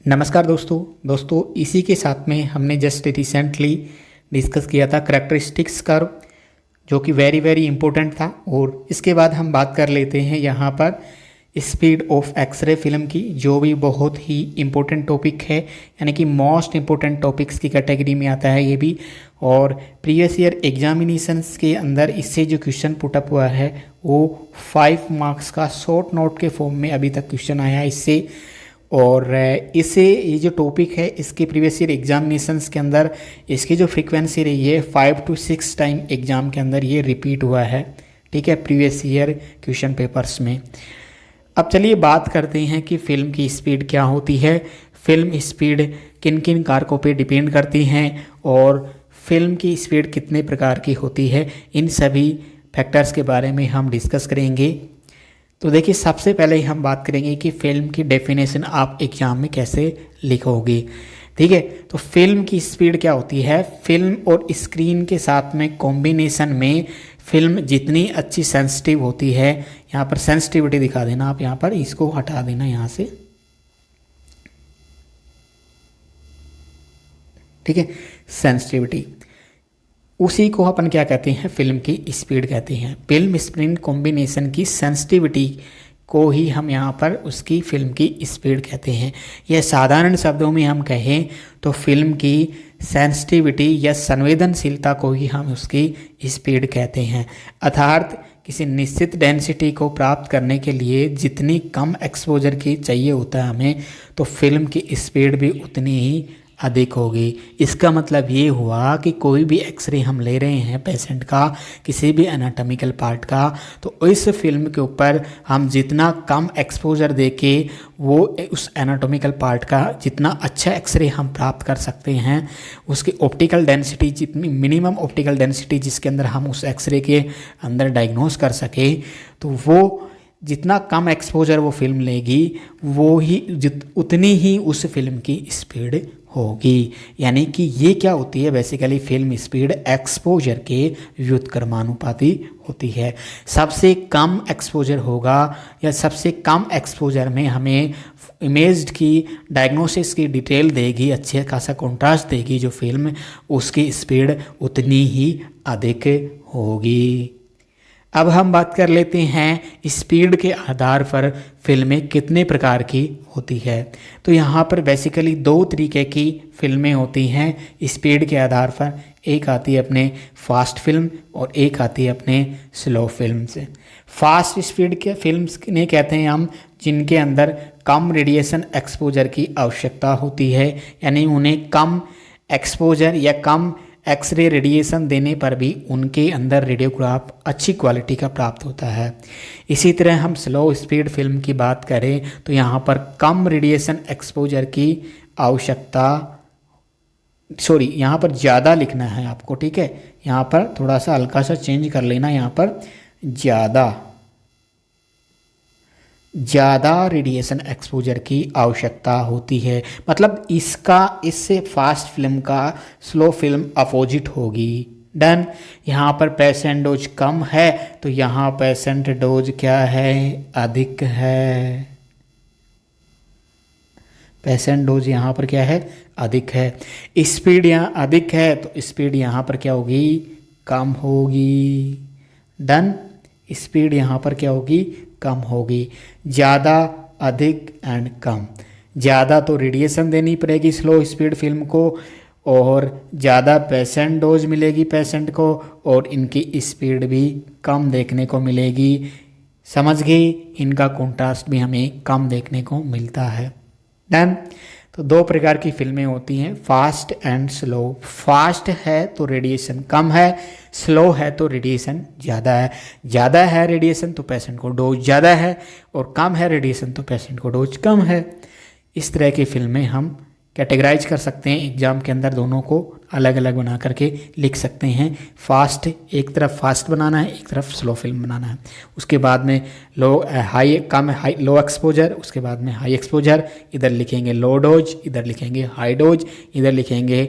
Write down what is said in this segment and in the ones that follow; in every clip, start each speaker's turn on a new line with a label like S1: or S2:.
S1: नमस्कार दोस्तों इसी के साथ में हमने जस्ट रिसेंटली डिस्कस किया था करैक्टरिस्टिक्स कर्व, जो कि वेरी वेरी इंपॉर्टेंट था। और इसके बाद हम बात कर लेते हैं यहाँ पर स्पीड ऑफ एक्सरे फिल्म की, जो भी बहुत ही इम्पोर्टेंट टॉपिक है, यानी कि मोस्ट इम्पोर्टेंट टॉपिक्स की कैटेगरी में आता है ये भी। और प्रीवियस ईयर एग्जामिनेशंस के अंदर इससे जो क्वेश्चन पुटअप हुआ है वो 5 मार्क्स का शॉर्ट नोट के फॉर्म में अभी तक क्वेश्चन आया है इससे। और इसे ये जो टॉपिक है इसके प्रीवियस ईयर एग्जामिनेशंस के अंदर इसकी जो फ्रीक्वेंसी रही है 5 to 6 टाइम एग्ज़ाम के अंदर ये रिपीट हुआ है, ठीक है, प्रीवियस ईयर क्वेश्चन पेपर्स में। अब चलिए बात करते हैं कि फ़िल्म की स्पीड क्या होती है, फिल्म स्पीड किन किन कारकों पे डिपेंड करती हैं और फिल्म की स्पीड कितने प्रकार की होती है। इन सभी फैक्टर्स के बारे में हम डिस्कस करेंगे। तो देखिए, सबसे पहले हम बात करेंगे कि फ़िल्म की डेफिनेशन आप एग्ज़ाम में कैसे लिखोगे, ठीक है। तो फिल्म की स्पीड क्या होती है, फिल्म और स्क्रीन के साथ में कॉम्बिनेशन में फिल्म जितनी अच्छी सेंसिटिव होती है, यहाँ पर सेंसिटिविटी दिखा देना आप, यहाँ पर इसको हटा देना यहाँ से, ठीक है, सेंसिटिविटी, उसी को अपन क्या कहते हैं, फिल्म की स्पीड कहते हैं। फिल्म स्क्रीन कॉम्बिनेशन की सेंसिटिविटी को ही हम यहाँ पर उसकी फिल्म की स्पीड कहते हैं। यह साधारण शब्दों में हम कहें तो फिल्म की सेंसिटिविटी या संवेदनशीलता को ही हम उसकी स्पीड कहते हैं। अर्थात किसी निश्चित डेंसिटी को प्राप्त करने के लिए जितनी कम एक्सपोजर की चाहिए होता है हमें, तो फिल्म की स्पीड भी उतनी ही अधिक होगी। इसका मतलब ये हुआ कि कोई भी एक्सरे हम ले रहे हैं पेशेंट का, किसी भी एनाटॉमिकल पार्ट का, तो इस फिल्म के ऊपर हम जितना कम एक्सपोजर देके वो उस एनाटॉमिकल पार्ट का जितना अच्छा एक्सरे हम प्राप्त कर सकते हैं, उसकी ऑप्टिकल डेंसिटी जितनी मिनिमम ऑप्टिकल डेंसिटी जिसके अंदर हम उस एक्सरे के अंदर डायग्नोस कर सके, तो वो जितना कम एक्सपोजर वो फिल्म लेगी वो ही उतनी ही उस फिल्म की स्पीड होगी। यानी कि ये क्या होती है, बेसिकली फिल्म स्पीड एक्सपोजर के व्युत्क्रमानुपाती होती है। सबसे कम एक्सपोजर होगा या सबसे कम एक्सपोजर में हमें इमेज की डायग्नोसिस की डिटेल देगी, अच्छे खासा कॉन्ट्रास्ट देगी जो फिल्म, उसकी स्पीड उतनी ही अधिक होगी। अब हम बात कर लेते हैं स्पीड के आधार पर फिल्में कितने प्रकार की होती है। तो यहाँ पर बेसिकली 2 तरीके की फिल्में होती हैं स्पीड के आधार पर। एक आती है अपने फास्ट फिल्म और एक आती है अपने स्लो फिल्म से। फास्ट स्पीड के फिल्म्स ने कहते हैं हम जिनके अंदर कम रेडिएशन एक्सपोजर की आवश्यकता होती है, यानी उन्हें कम एक्सपोजर या कम एक्सरे रेडिएशन देने पर भी उनके अंदर रेडियोग्राफ अच्छी क्वालिटी का प्राप्त होता है। इसी तरह हम स्लो स्पीड फिल्म की बात करें तो यहाँ पर कम रेडिएशन एक्सपोजर की आवश्यकता, यहाँ पर ज़्यादा लिखना है आपको, ठीक है, यहाँ पर थोड़ा सा हल्का सा चेंज कर लेना, यहाँ पर ज़्यादा रेडिएशन एक्सपोजर की आवश्यकता होती है। मतलब इससे फास्ट फिल्म का स्लो फिल्म अपोजिट होगी। डन। यहाँ पर पेशेंट डोज कम है तो यहाँ पेशेंट डोज क्या है, अधिक है। पेशेंट डोज यहाँ पर क्या है, अधिक है। स्पीड यहाँ अधिक है तो स्पीड यहाँ पर क्या होगी, कम होगी। डन। स्पीड यहाँ पर क्या होगी, कम होगी। ज़्यादा, अधिक एंड कम। ज़्यादा तो रेडिएशन देनी पड़ेगी स्लो स्पीड फिल्म को, और ज़्यादा पेशेंट डोज मिलेगी पेशेंट को, और इनकी स्पीड भी कम देखने को मिलेगी। समझ गई, इनका कॉन्ट्रास्ट भी हमें कम देखने को मिलता है। डन। तो 2 प्रकार की फिल्में होती हैं, फास्ट एंड स्लो। फास्ट है तो रेडिएशन कम है, स्लो है तो रेडिएशन ज़्यादा है। ज़्यादा है रेडिएशन तो पेशेंट को डोज ज़्यादा है, और कम है रेडिएशन तो पेशेंट को डोज कम है। इस तरह की फिल्में हम कैटेगराइज कर सकते हैं एग्जाम के अंदर, दोनों को अलग अलग बना करके लिख सकते हैं। फास्ट, एक तरफ फास्ट बनाना है, एक तरफ स्लो फिल्म बनाना है। उसके बाद में लो एक्सपोजर, उसके बाद में हाई एक्सपोजर, इधर लिखेंगे लो डोज, इधर लिखेंगे हाई डोज, इधर लिखेंगे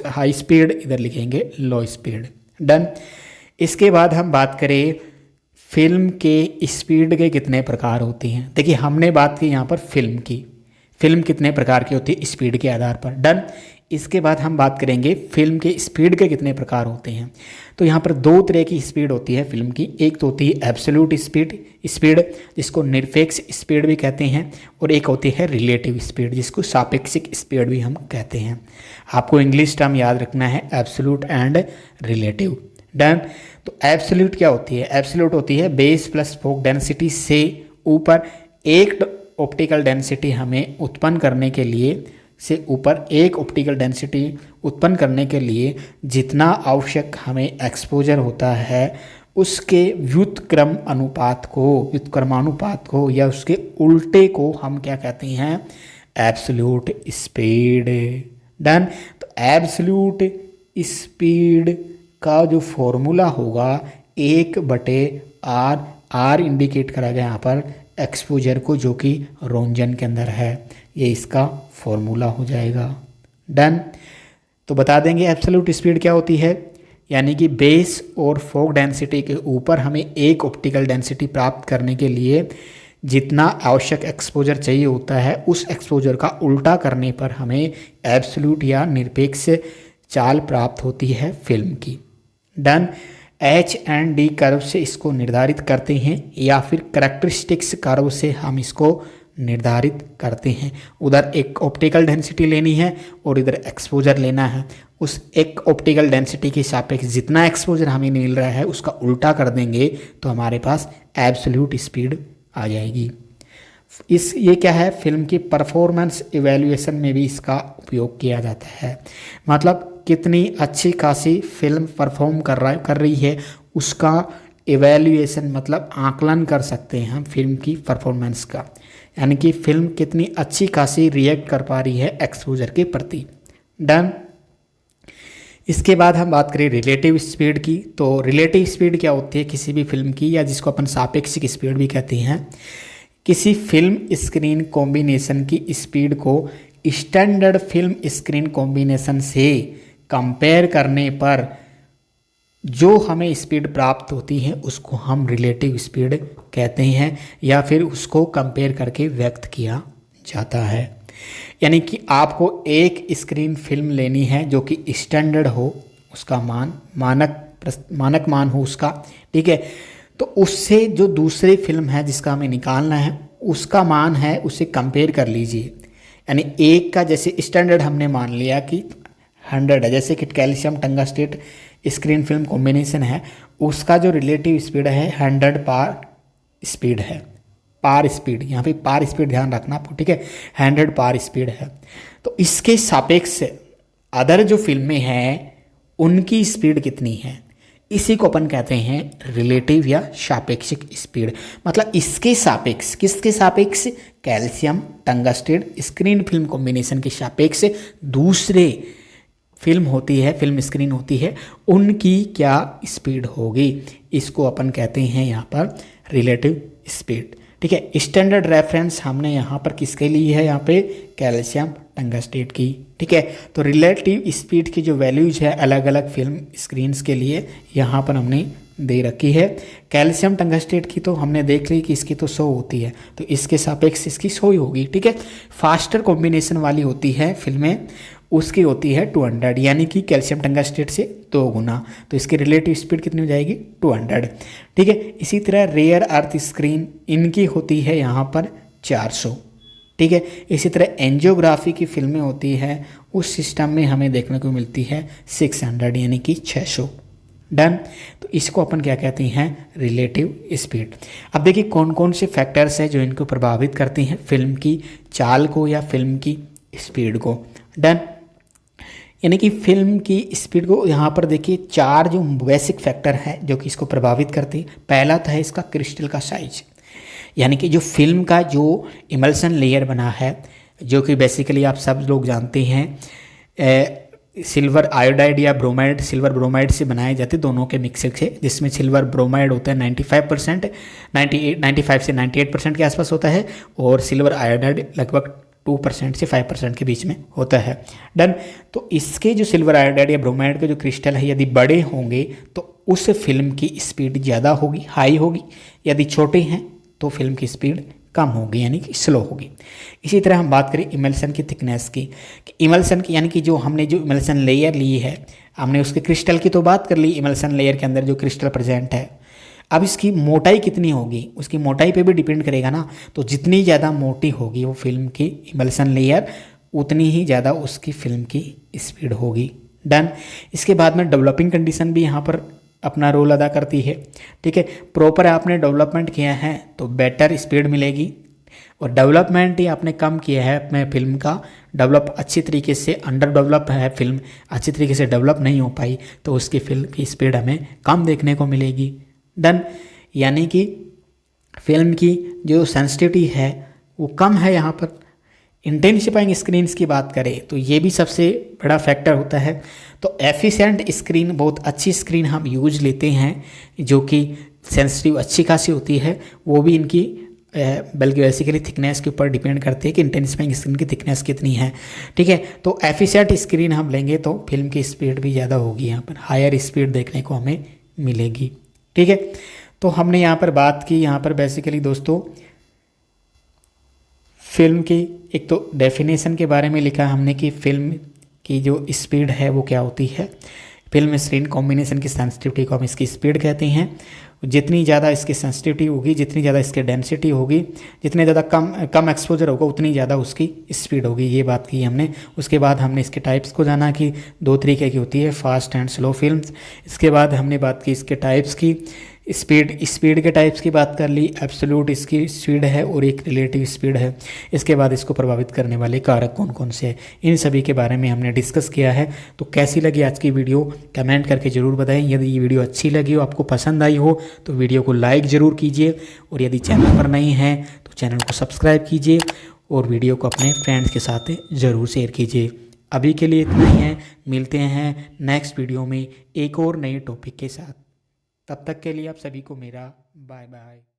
S1: हाई स्पीड, इधर लिखेंगे लो स्पीड। डन। इसके बाद हम बात करें फिल्म के स्पीड के कितने प्रकार होते हैं। देखिए, हमने बात की यहाँ पर फिल्म की, फिल्म कितने प्रकार की होती है स्पीड के आधार पर। डन। इसके बाद हम बात करेंगे फिल्म के स्पीड के कितने प्रकार होते हैं। तो यहाँ पर दो तरह की स्पीड होती है फिल्म की। एक तो होती है एब्सोल्यूट स्पीड जिसको निरपेक्ष स्पीड भी कहते हैं, और एक होती है रिलेटिव स्पीड जिसको सापेक्षिक स्पीड भी हम कहते हैं। आपको इंग्लिश टर्म याद रखना है, एब्सोल्यूट एंड रिलेटिव। डन। तो एब्सोल्यूट क्या होती है? एब्सोल्यूट होती है बेस प्लस फोक डेंसिटी से ऊपर एक ऑप्टिकल डेंसिटी हमें उत्पन्न करने के लिए जितना आवश्यक हमें एक्सपोजर होता है उसके व्युत्क्रमानुपात को या उसके उल्टे को हम क्या कहते हैं? Absolute speed. डन। तो एब्सोल्यूट स्पीड का जो फॉर्मूला होगा 1/r, r इंडिकेट करा गया यहाँ पर एक्सपोजर को जो कि रोंजन के अंदर है, ये इसका फॉर्मूला हो जाएगा। डन। तो बता देंगे एब्सोल्यूट स्पीड क्या होती है, यानी कि बेस और फोक डेंसिटी के ऊपर हमें एक ऑप्टिकल डेंसिटी प्राप्त करने के लिए जितना आवश्यक एक्सपोजर चाहिए होता है उस एक्सपोजर का उल्टा करने पर हमें एब्सोल्यूट या निरपेक्ष चाल प्राप्त होती है फिल्म की। Done. H and D curve से इसको निर्धारित करते हैं या फिर करैक्टरिस्टिक्स कर्व से हम इसको निर्धारित करते हैं। उधर एक ऑप्टिकल डेंसिटी लेनी है और इधर एक्सपोजर लेना है। उस एक ऑप्टिकल डेंसिटी के सापेक्ष जितना एक्सपोजर हमें मिल रहा है उसका उल्टा कर देंगे तो हमारे पास एब्सोल्यूट स्पीड आ जाएगी। ये क्या है? फिल्म की परफॉर्मेंस इवैल्यूएशन में भी इसका उपयोग किया जाता है। मतलब कितनी अच्छी खासी फिल्म परफॉर्म कर रही है उसका इवैल्यूएशन, मतलब आकलन कर सकते हैं हम फिल्म की परफॉर्मेंस का, यानी कि फिल्म कितनी अच्छी खासी रिएक्ट कर पा रही है एक्सपोजर के प्रति। डन। इसके बाद हम बात करें रिलेटिव स्पीड की। तो रिलेटिव स्पीड क्या होती है किसी भी फिल्म की, या जिसको अपन सापेक्षिक स्पीड भी कहते हैं। किसी फिल्म स्क्रीन कॉम्बिनेशन की स्पीड को स्टैंडर्ड फिल्म स्क्रीन कॉम्बिनेशन से कंपेयर करने पर जो हमें स्पीड प्राप्त होती है उसको हम रिलेटिव स्पीड कहते हैं, या फिर उसको कंपेयर करके व्यक्त किया जाता है। यानी कि आपको एक स्क्रीन फिल्म लेनी है जो कि स्टैंडर्ड हो, उसका मानक मान हो उसका, ठीक है। तो उससे जो दूसरी फिल्म है जिसका हमें निकालना है उसका मान है, उसे कंपेयर कर लीजिए। यानी एक का जैसे स्टैंडर्ड हमने मान लिया कि 100 है, जैसे कि calcium tungstate screen film combination है, उसका जो रिलेटिव स्पीड है 100 पार स्पीड है। पार स्पीड, यहाँ पे पार स्पीड ध्यान रखना आपको, ठीक है, 100 पार स्पीड है। तो इसके सापेक्ष अदर जो फिल्में हैं उनकी स्पीड कितनी है, इसी को अपन कहते हैं रिलेटिव या सापेक्षिक स्पीड। मतलब इसके सापेक्ष, किसके सापेक्ष? Calcium tungstate screen film combination के सापेक्ष दूसरे फिल्म स्क्रीन होती है, उनकी क्या स्पीड होगी, इसको अपन कहते हैं यहाँ पर रिलेटिव स्पीड, ठीक है। स्टैंडर्ड रेफरेंस हमने यहाँ पर किसके लिए है? यहाँ पे कैल्शियम टंगस्टेट की, ठीक है। तो रिलेटिव स्पीड की जो वैल्यूज है अलग अलग फिल्म स्क्रीन्स के लिए यहाँ पर हमने दे रखी है। कैल्शियम टंगस्टेट की तो हमने देख ली कि इसकी तो 100 होती है, तो इसके सापेक्ष इसकी 100 ही होगी, ठीक है। फास्टर कॉम्बिनेशन वाली होती है फिल्में, उसकी होती है 200, यानी कि कैल्शियम टंगस्टेट से 2 गुना, तो इसकी रिलेटिव स्पीड कितनी हो जाएगी? 200, ठीक है। इसी तरह रेयर अर्थ स्क्रीन, इनकी होती है यहाँ पर 400, ठीक है। इसी तरह एंजियोग्राफी की फिल्में होती है, उस सिस्टम में हमें देखने को मिलती है 600, यानी कि 600। डन। तो इसको अपन क्या कहते हैं? Relative speed. अब देखिए कौन कौन से फैक्टर्स हैं जो इनको प्रभावित करती हैं, फिल्म की चाल को या फिल्म की स्पीड को। डन। यानी कि फिल्म की स्पीड को यहाँ पर देखिए 4 जो बेसिक फैक्टर हैं जो कि इसको प्रभावित करते हैं। पहला तो है इसका क्रिस्टल का साइज, यानी कि जो फिल्म का जो इमल्सन लेयर बना है, जो कि बेसिकली आप सब लोग जानते हैं सिल्वर आयोडाइड या ब्रोमाइड, सिल्वर ब्रोमाइड से बनाए जाते दोनों के मिक्सर से, जिसमें सिल्वर ब्रोमाइड होता है 95% 95 से 98% के आसपास होता है, और सिल्वर आयोडाइड लगभग 2% से 5% के बीच में होता है। डन। तो इसके जो सिल्वर आयोडाइड या ब्रोमाइड के जो क्रिस्टल है यदि बड़े होंगे तो उस फिल्म की स्पीड ज़्यादा होगी, हाई होगी, यदि छोटे हैं तो फिल्म की स्पीड कम होगी, यानी कि स्लो होगी। इसी तरह हम बात करें इमल्सन की थिकनेस की, कि इमल्सन की यानी कि जो हमने जो इमल्सन लेयर ली है, हमने उसके क्रिस्टल की तो बात कर ली, इमल्सन लेयर के अंदर जो क्रिस्टल प्रेजेंट है। अब इसकी मोटाई कितनी होगी, उसकी मोटाई पे भी डिपेंड करेगा ना। तो जितनी ज़्यादा मोटी होगी वो फिल्म की इमल्सन लेयर, उतनी ही ज़्यादा उसकी फिल्म की स्पीड होगी। डन। इसके बाद में डेवलपिंग कंडीशन भी यहाँ पर अपना रोल अदा करती है। ठीक है, प्रॉपर आपने डेवलपमेंट किया है तो बेटर स्पीड मिलेगी, और डेवलपमेंट ही आपने कम किया है अपने फिल्म का, डेवलप अच्छी तरीके से अंडर डेवलप है फिल्म, अच्छी तरीके से डेवलप नहीं हो पाई, तो उसकी फिल्म की स्पीड हमें कम देखने को मिलेगी। डन। यानी कि फिल्म की जो सेंसिटिविटी है वो कम है यहाँ पर। इंटेंसिफाइंग स्क्रीन्स की बात करें तो ये भी सबसे बड़ा फैक्टर होता है। तो एफिशिएंट स्क्रीन, बहुत अच्छी स्क्रीन हम यूज लेते हैं जो कि सेंसिटिव अच्छी खासी होती है, वो भी इनकी बल्कि बेसिकली थिकनेस के ऊपर डिपेंड करती है कि इंटेंसिफाइंग स्क्रीन की थिकनेस कितनी है। ठीक है, तो एफिशिएंट स्क्रीन हम लेंगे तो फिल्म की स्पीड भी ज़्यादा होगी, यहाँ पर हायर स्पीड देखने को हमें मिलेगी। ठीक है, तो हमने यहाँ पर बात की, यहाँ पर बेसिकली दोस्तों फिल्म की एक तो डेफिनेशन के बारे में लिखा हमने कि फिल्म की जो स्पीड है वो क्या होती है। फिल्म स्क्रीन कॉम्बिनेशन की सेंसिटिविटी को हम इसकी स्पीड कहते हैं। जितनी ज़्यादा इसकी सेंसिटिविटी होगी, जितनी ज़्यादा इसकी डेंसिटी होगी, जितने ज़्यादा कम एक्सपोजर होगा, उतनी ज़्यादा उसकी स्पीड होगी, ये बात की हमने। उसके बाद हमने इसके टाइप्स को जाना कि दो तरीके की होती है, फास्ट एंड स्लो फिल्म्स। इसके बाद हमने बात की इसके टाइप्स की, स्पीड के टाइप्स की बात कर ली, एब्सोल्यूट इसकी स्पीड है और एक रिलेटिव स्पीड है। इसके बाद इसको प्रभावित करने वाले कारक कौन कौन से हैं, इन सभी के बारे में हमने डिस्कस किया है। तो कैसी लगी आज की वीडियो कमेंट करके ज़रूर बताएं। यदि ये वीडियो अच्छी लगी हो, आपको पसंद आई हो, तो वीडियो को लाइक ज़रूर कीजिए, और यदि चैनल पर नए हैं तो चैनल को सब्सक्राइब कीजिए, और वीडियो को अपने फ्रेंड्स के साथ ज़रूर शेयर कीजिए। अभी के लिए इतना ही है, मिलते हैं नेक्स्ट वीडियो में एक और नए टॉपिक के साथ। तब तक के लिए आप सभी को मेरा बाय बाय।